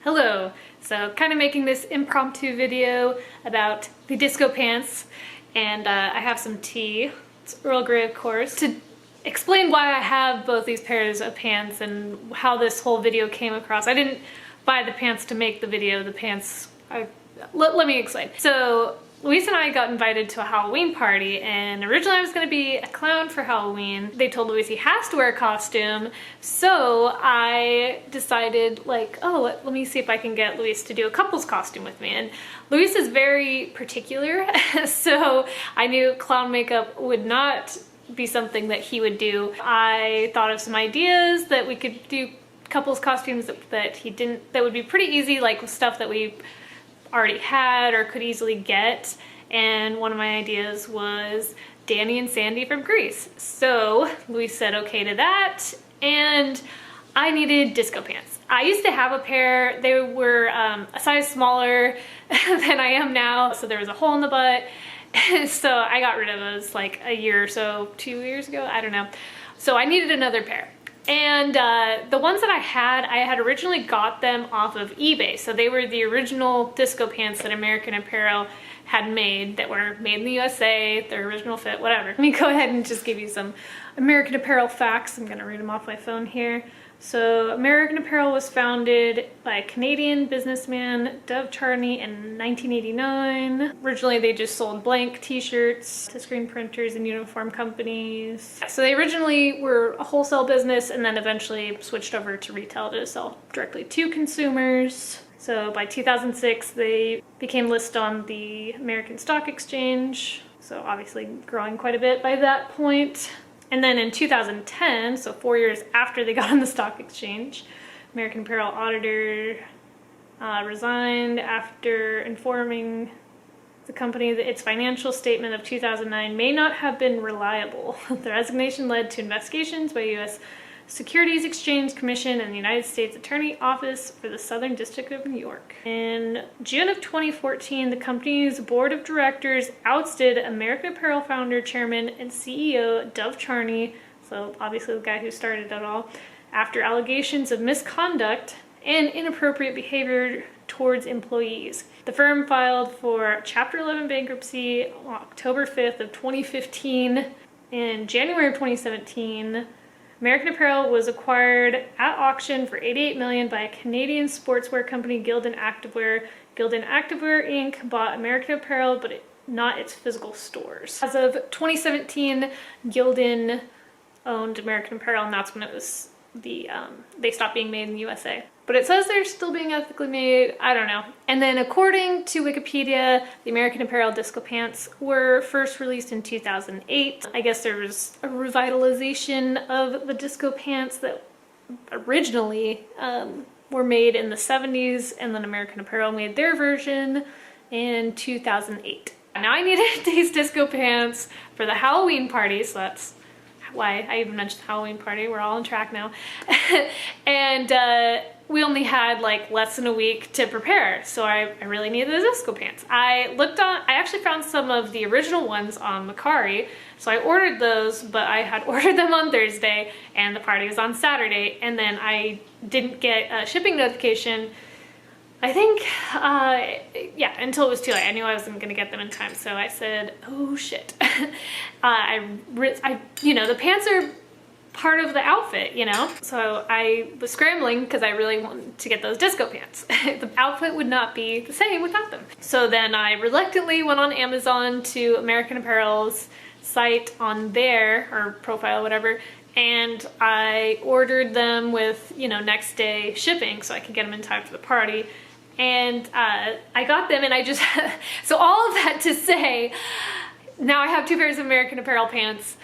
Hello! So kind of making this impromptu video about the disco pants, and I have some tea. It's Earl Grey, of course, to explain why I have both these pairs of pants and how this whole video came across. I didn't buy the pants to make the video. The pants, let me explain. So Luis and I got invited to a Halloween party, and originally I was going to be a clown for Halloween. They told Luis he has to wear a costume, so I decided, like, oh, let me see if I can get Luis to do a couple's costume with me. And Luis is very particular, so I knew clown makeup would not be something that he would do. I thought of some ideas that we could do couple's costumes that would be pretty easy, like with stuff that we already had or could easily get, and one of my ideas was Danny and Sandy from Grease. So Luis said okay to that, and I needed disco pants. I used to have a pair. They were a size smaller than I am now, so there was a hole in the butt. So I got rid of those like a year or so, 2 years ago, I don't know. So I needed another pair. And the ones that I had originally got them off of eBay. So they were the original disco pants that American Apparel had made, that were made in the USA, their original fit, whatever. Let me go ahead and just give you some American Apparel facts. I'm gonna read them off my phone here. So American Apparel was founded by Canadian businessman Dov Charney in 1989. Originally they just sold blank t-shirts to screen printers and uniform companies. So they originally were a wholesale business and then eventually switched over to retail to sell directly to consumers. So by 2006 they became listed on the American Stock Exchange. So obviously growing quite a bit by that point. And then in 2010, so 4 years after they got on the stock exchange, American Apparel auditor resigned after informing the company that its financial statement of 2009 may not have been reliable. The resignation led to investigations by U.S. Securities Exchange Commission and the United States Attorney Office for the Southern District of New York. In June of 2014, the company's board of directors ousted American Apparel founder, chairman, and CEO Dov Charney, so obviously the guy who started it all, after allegations of misconduct and inappropriate behavior towards employees. The firm filed for Chapter 11 bankruptcy on October 5th of 2015. In January of 2017, American Apparel was acquired at auction for $88 million by a Canadian sportswear company, Gildan Activewear. Gildan Activewear Inc. bought American Apparel, but not its physical stores. As of 2017, Gildan owned American Apparel, and that's when it was they stopped being made in the USA. But it says they're still being ethically made, I don't know. And then according to Wikipedia, the American Apparel disco pants were first released in 2008. I guess there was a revitalization of the disco pants that originally were made in the 70s, and then American Apparel made their version in 2008. Now I needed these disco pants for the Halloween party, so that's why I even mentioned the Halloween party. We're all on track now. And we only had like less than a week to prepare, so I really needed the disco pants. I actually found some of the original ones on Mercari, so I ordered those, but I had ordered them on Thursday and the party was on Saturday, and then I didn't get a shipping notification, I think, yeah, until it was too late. I knew I wasn't gonna get them in time, so I said, oh shit. You know, the pants are part of the outfit, you know? So I was scrambling because I really wanted to get those disco pants. The outfit would not be the same without them. So then I reluctantly went on Amazon to American Apparel's site on their, or profile, whatever, and I ordered them with, you know, next day shipping so I could get them in time for the party. And I got them, and I just, so all of that to say, now I have two pairs of American Apparel pants,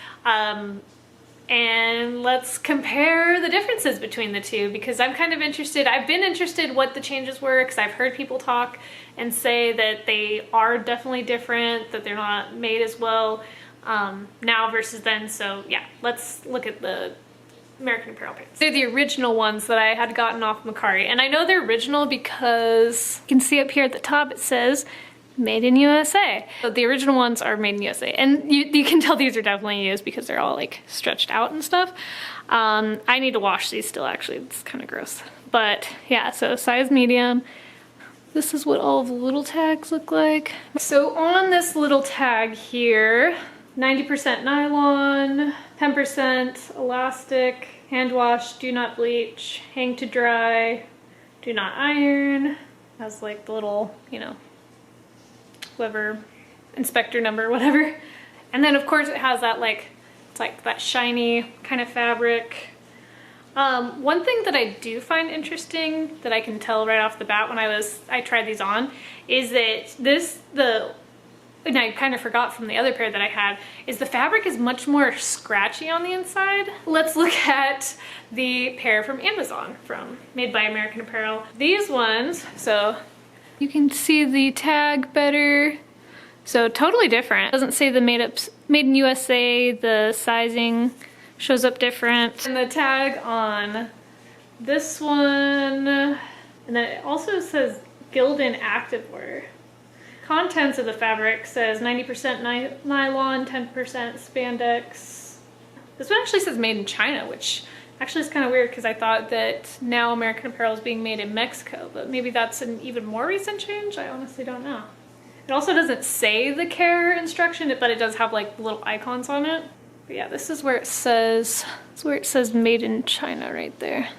and let's compare the differences between the two, because I'm kind of interested. I've been interested what the changes were, because I've heard people talk and say that they are definitely different, that they're not made as well now versus then. So yeah, let's look at the American Apparel pants. They're the original ones that I had gotten off Mercari, and I know they're original because you can see up here at the top it says made in USA. So the original ones are made in USA, and you can tell these are definitely used because they're all like stretched out and stuff. I need to wash these still, actually. It's kind of gross. But yeah, so size medium. This is what all of the little tags look like. So on this little tag here, 90% nylon, 10% elastic, hand wash, do not bleach, hang to dry, do not iron. Has like the little, you know, whoever, inspector number, whatever. And then of course it has that like, it's like that shiny kind of fabric. One thing that I do find interesting that I can tell right off the bat when I tried these on is that and I kind of forgot from the other pair that I had, is the fabric is much more scratchy on the inside. Let's look at the pair from Amazon, made by American Apparel. These ones, so you can see the tag better. So totally different. It doesn't say the made in USA, the sizing shows up different. And the tag on this one, and then it also says Gildan Activewear. Contents of the fabric says 90% nylon, 10% spandex. This one actually says made in China, which actually is kind of weird because I thought that now American Apparel is being made in Mexico, but maybe that's an even more recent change. I honestly don't know. It also doesn't say the care instruction, but it does have like little icons on it. But yeah, this is where it says, made in China right there.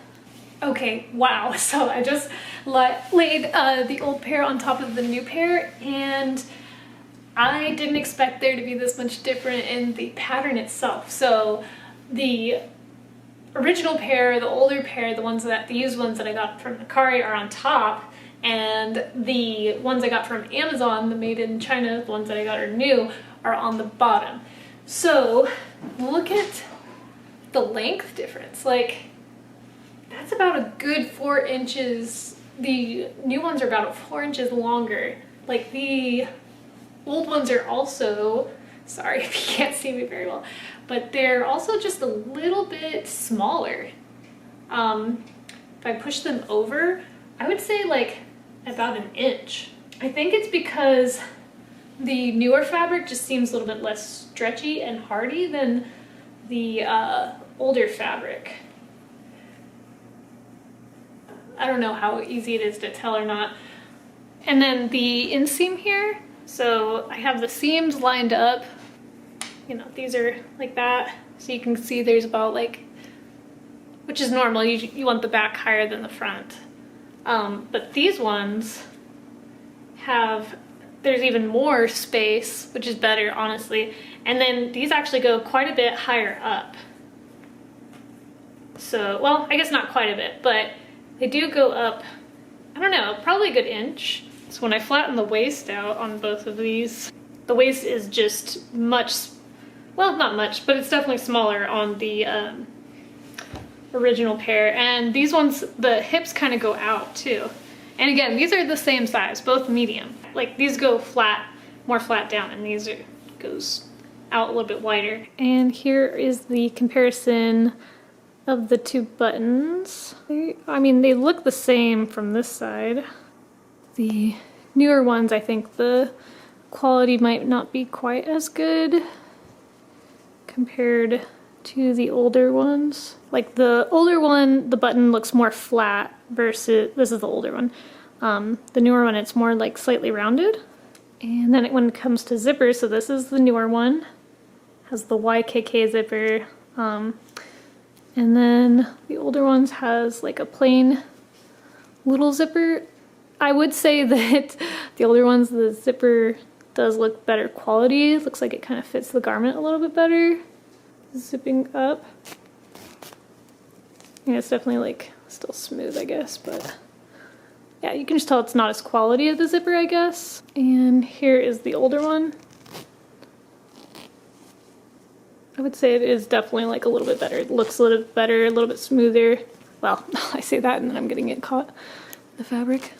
Okay, wow, so I just laid the old pair on top of the new pair, and I didn't expect there to be this much different in the pattern itself. So the original pair, the older pair, the used ones that I got from Nakari are on top, and the ones I got from Amazon, the made in China, the ones that I got are new, are on the bottom. So look at the length difference. Like, that's about a good 4 inches. The new ones are about 4 inches longer. Like, the old ones are also, sorry if you can't see me very well, but they're also just a little bit smaller. If I push them over, I would say like about 1 inch. I think it's because the newer fabric just seems a little bit less stretchy and hardy than the older fabric. I don't know how easy it is to tell or not. And then the inseam here, so I have the seams lined up. You know, these are like that. So you can see there's about like, which is normal, you want the back higher than the front. But these ones there's even more space, which is better, honestly. And then these actually go quite a bit higher up. So, well, I guess not quite a bit, but they do go up, I don't know, probably a good inch. So when I flatten the waist out on both of these, the waist is just much, well, not much, but it's definitely smaller on the original pair. And these ones, the hips kind of go out too. And again, these are the same size, both medium. Like, these go flat, more flat down, and these goes out a little bit wider. And here is the comparison of the two buttons. I mean, they look the same from this side. The newer ones, I think the quality might not be quite as good compared to the older ones. Like the older one, the button looks more flat versus, this is the older one. The newer one, it's more like slightly rounded. And then when it comes to zippers, so this is the newer one, has the YKK zipper. And then the older ones has like a plain little zipper. I would say that the older ones, the zipper does look better quality. It looks like it kind of fits the garment a little bit better. Zipping up. Yeah, it's definitely like still smooth, I guess, but yeah, you can just tell it's not as quality of the zipper, I guess. And here is the older one. I would say it is definitely like a little bit better. It looks a little bit better, a little bit smoother. Well, I say that and then I'm getting it caught in the fabric.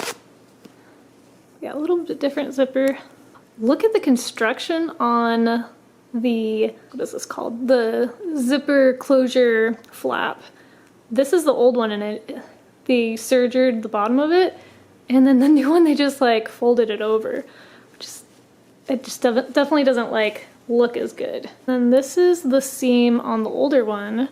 Yeah, a little bit different zipper. Look at the construction on the, what is this called? The zipper closure flap. This is the old one, and they sergered the bottom of it, and then the new one they just like folded it over, it just definitely doesn't like look as good. And this is the seam on the older one,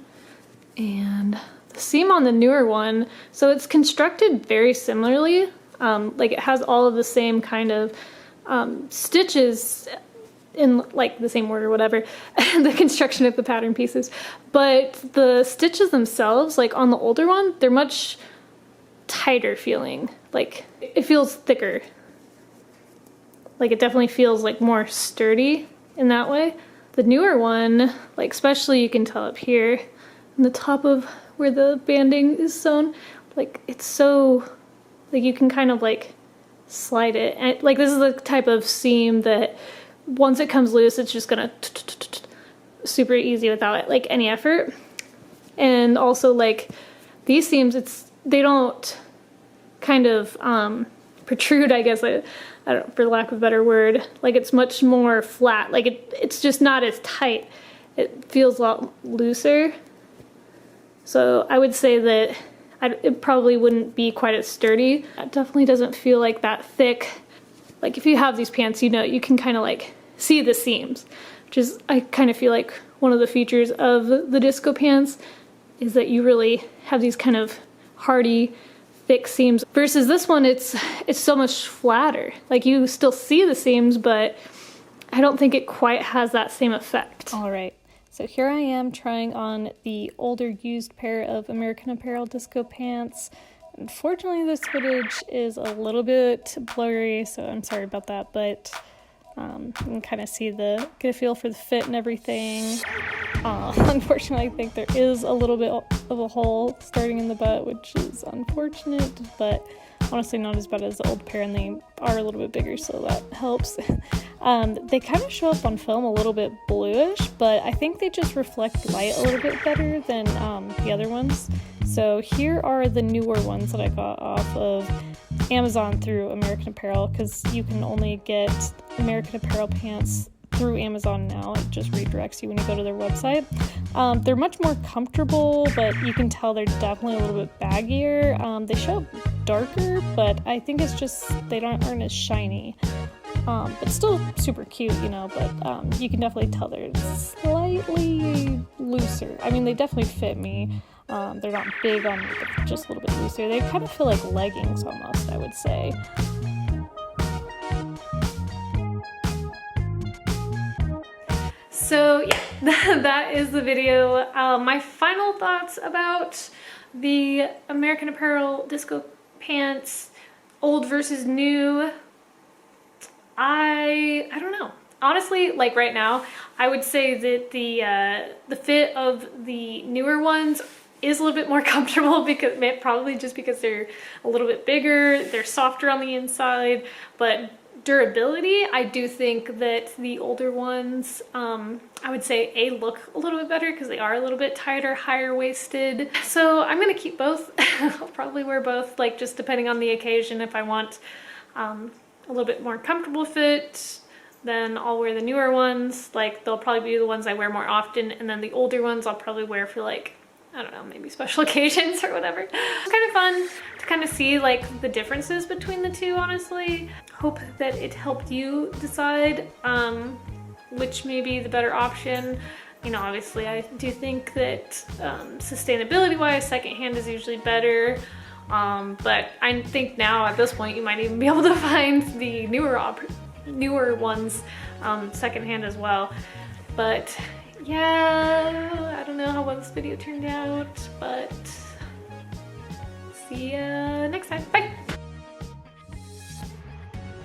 and seam on the newer one, so it's constructed very similarly. Like it has all of the same kind of stitches in like the same order, whatever, the construction of the pattern pieces. But the stitches themselves, like on the older one, they're much tighter feeling. Like it feels thicker. Like it definitely feels like more sturdy in that way. The newer one, like especially you can tell up here on the top of where the banding is sewn, like it's so, like you can kind of like slide it. And like this is the type of seam that once it comes loose, it's just gonna super easy without like any effort. And also like these seams, they don't kind of protrude, I guess, I don't know, for lack of a better word. Like it's much more flat. Like it's just not as tight. It feels a lot looser. So I would say that it probably wouldn't be quite as sturdy. It definitely doesn't feel like that thick. Like if you have these pants, you know, you can kind of like see the seams, which is, I kind of feel like one of the features of the disco pants is that you really have these kind of hardy, thick seams. Versus this one, it's so much flatter. Like you still see the seams, but I don't think it quite has that same effect. All right. So here I am trying on the older used pair of American Apparel disco pants. Unfortunately, this footage is a little bit blurry, so I'm sorry about that, but you can kind of see get a feel for the fit and everything. Unfortunately, I think there is a little bit of a hole starting in the butt, which is unfortunate, but honestly not as bad as the old pair, and they are a little bit bigger, so that helps. They kind of show up on film a little bit bluish, but I think they just reflect light a little bit better than the other ones. So here are the newer ones that I got off of Amazon through American Apparel, because you can only get American Apparel pants through Amazon now. It just redirects you when you go to their website. They're much more comfortable, but you can tell they're definitely a little bit baggier. They show up darker, but I think it's just they aren't as shiny. But still super cute, you know, but you can definitely tell they're slightly looser. I mean, they definitely fit me. They're not big on me, but just a little bit looser. They kind of feel like leggings almost, I would say. So yeah, that is the video. My final thoughts about the American Apparel disco pants, old versus new. I don't know. Honestly, like right now, I would say that the fit of the newer ones is a little bit more comfortable, because probably just because they're a little bit bigger, they're softer on the inside, but durability, I do think that the older ones, I would say look a little bit better because they are a little bit tighter, higher waisted. So I'm gonna keep both. I'll probably wear both, like just depending on the occasion. If I want a little bit more comfortable fit, then I'll wear the newer ones. Like they'll probably be the ones I wear more often, and then the older ones I'll probably wear for like, I don't know, maybe special occasions or whatever. It's kind of fun to kind of see like the differences between the two, honestly. Hope that it helped you decide which may be the better option. You know, obviously I do think that sustainability wise, secondhand is usually better. But I think now at this point you might even be able to find the newer ones secondhand as well. But yeah, I don't know how well this video turned out, but see ya next time. Bye!